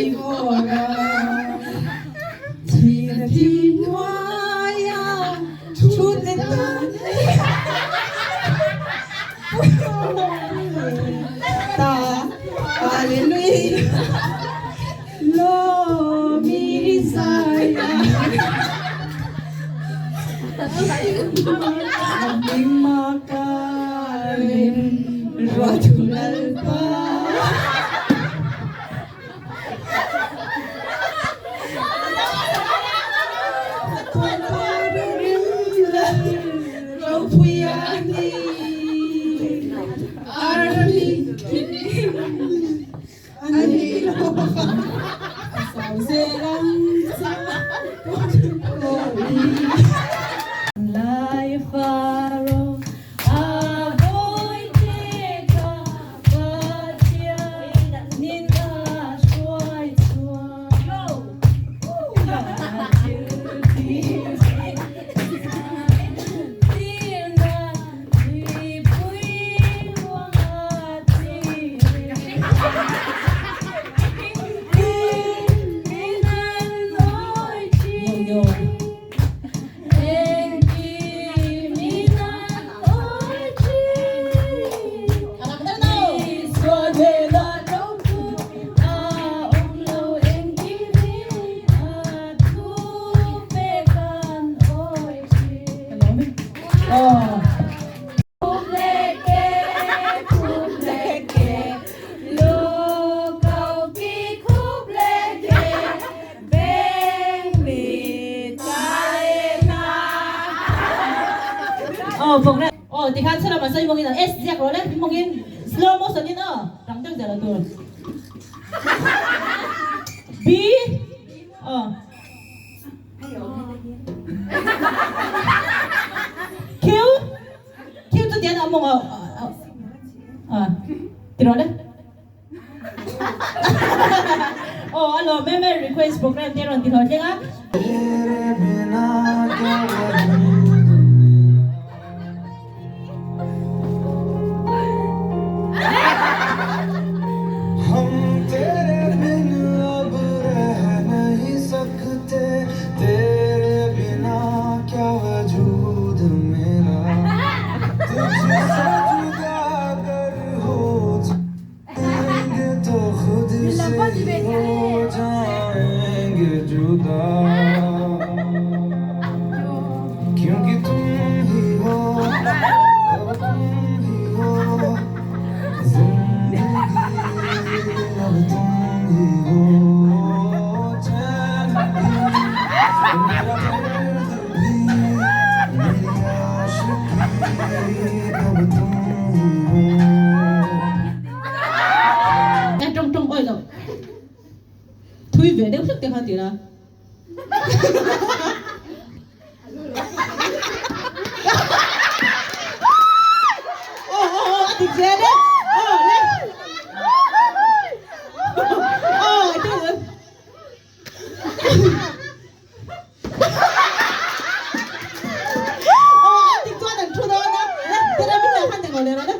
våra Tiden moja Trodde Ta Halleluja Lo Misaya Aming makarin Rotulal pa Puyani Arali Anilo Serang sa Life arrow Avoid teka Batia Nina Swai Phụng đấy. Thì khán sẽ là mà xây mong là S giặc rồi đấy, mong in slow motion đi nữa. Đằng trước giờ là tôi. B. Q. Q tôi tiến ở mong thì rồi đấy. Alo, meme request program tiến rồi thì thôi chứ á. क्योंकि तुम ही हो अब तुम ही हो जिंदगी अब तुम ही हो चैन भी मेरा दर्द भी मेरी आशिकी अब तुम ही हो Trong trong ơi rồi Thui về đéo sức tiền hơn thì là thì dễ đấy lên thì cho thằng chua đó đó thế ra bây giờ hắn thằng ngồi lên đó đấy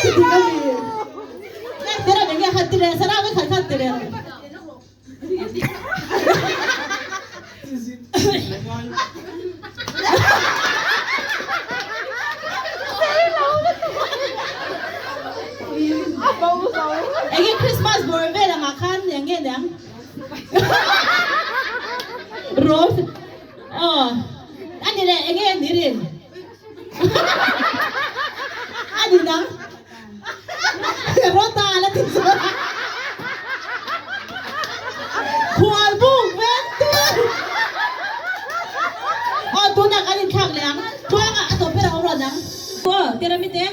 thì cái gì thế ra mình nghe hạt tiền sao ra với hạt tiền Anh nghe Christmas bồi về là ngạc khăn thì anh nghe đấy Rose anh đi đây anh nghe anh đi đi anh đi đâu Rota là tìm sao Khoai bụng ven tôi tôi nak anh khác lẽ tôi ngã tôi phải đâu rồi nắng tira mi te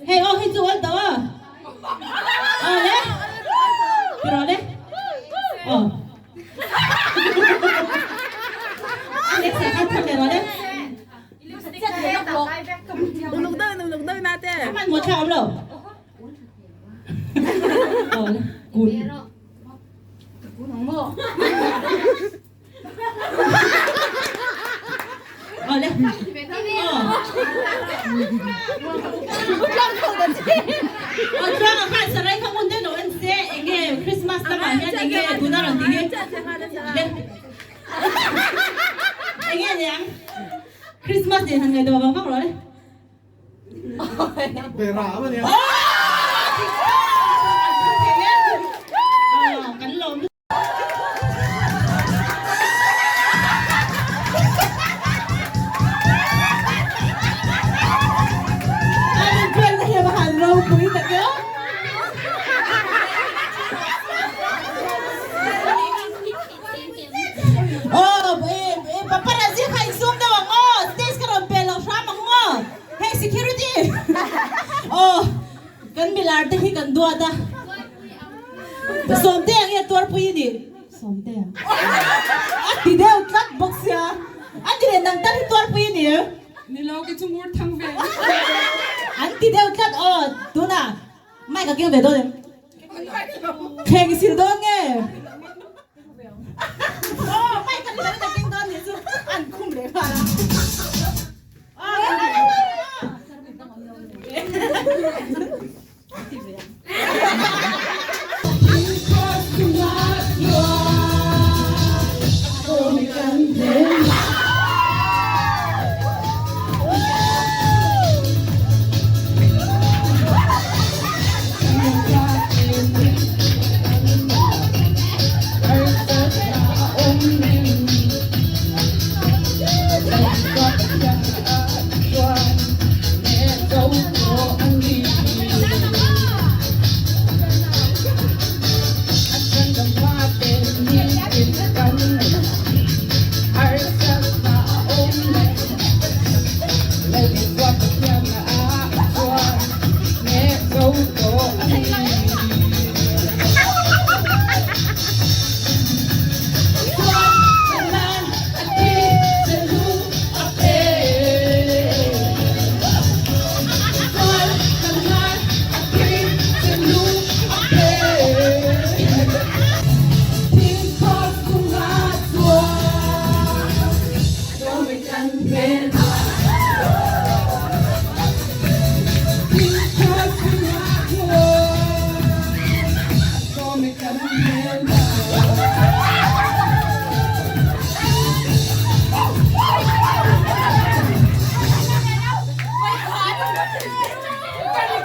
hey hey jual tao le pero le Alex at thằng này le Nung đơn natin. Kaman mo chao lo cún le Trang khai sa rai không muốn 크리스마스 때 많이 한 이게 누나랑 이게 네 이게 아니야 크리스마스 때 하는 거 봐봐 봐봐 그래 เบราปะเนี่ย กันลมเพื่อนก็เฮียมาหันเราคุยแต่เยอะโอ้ปะปะนะสิใครซุ่มแต่ว่าง้อสเตสกระโดดเป็นเราช้ามาง้อเฮ้ security โอ้กันมีลาร์ที่กันดัวตาสมเตียงเนี่ยตัวผู้หญิงดิสมเตียงอันที่เดียวตัดบ็อกซ์ยาอันที่เดียวนั่งตัดที่ตัวผู้หญิงเนี่ย Nilaga zum Wort hang vel. อันที่เดียวตัดดูนะไม่ก็เกี่ยวเบ็ดด้วยแข่งสิลดงไงไม่กันเลยแต่เก่งตอนนี้สุดอันคุ้มเลยค่ะ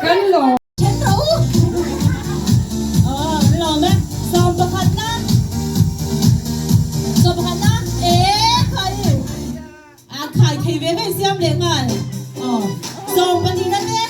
กันหลอ ฉันรู้หล่อไหมสอบประคันนะสอบประคันนะใครขายทีวีให้เสียมเลี้ยงอ่ะสอบวันนี้นั่นเนี่ย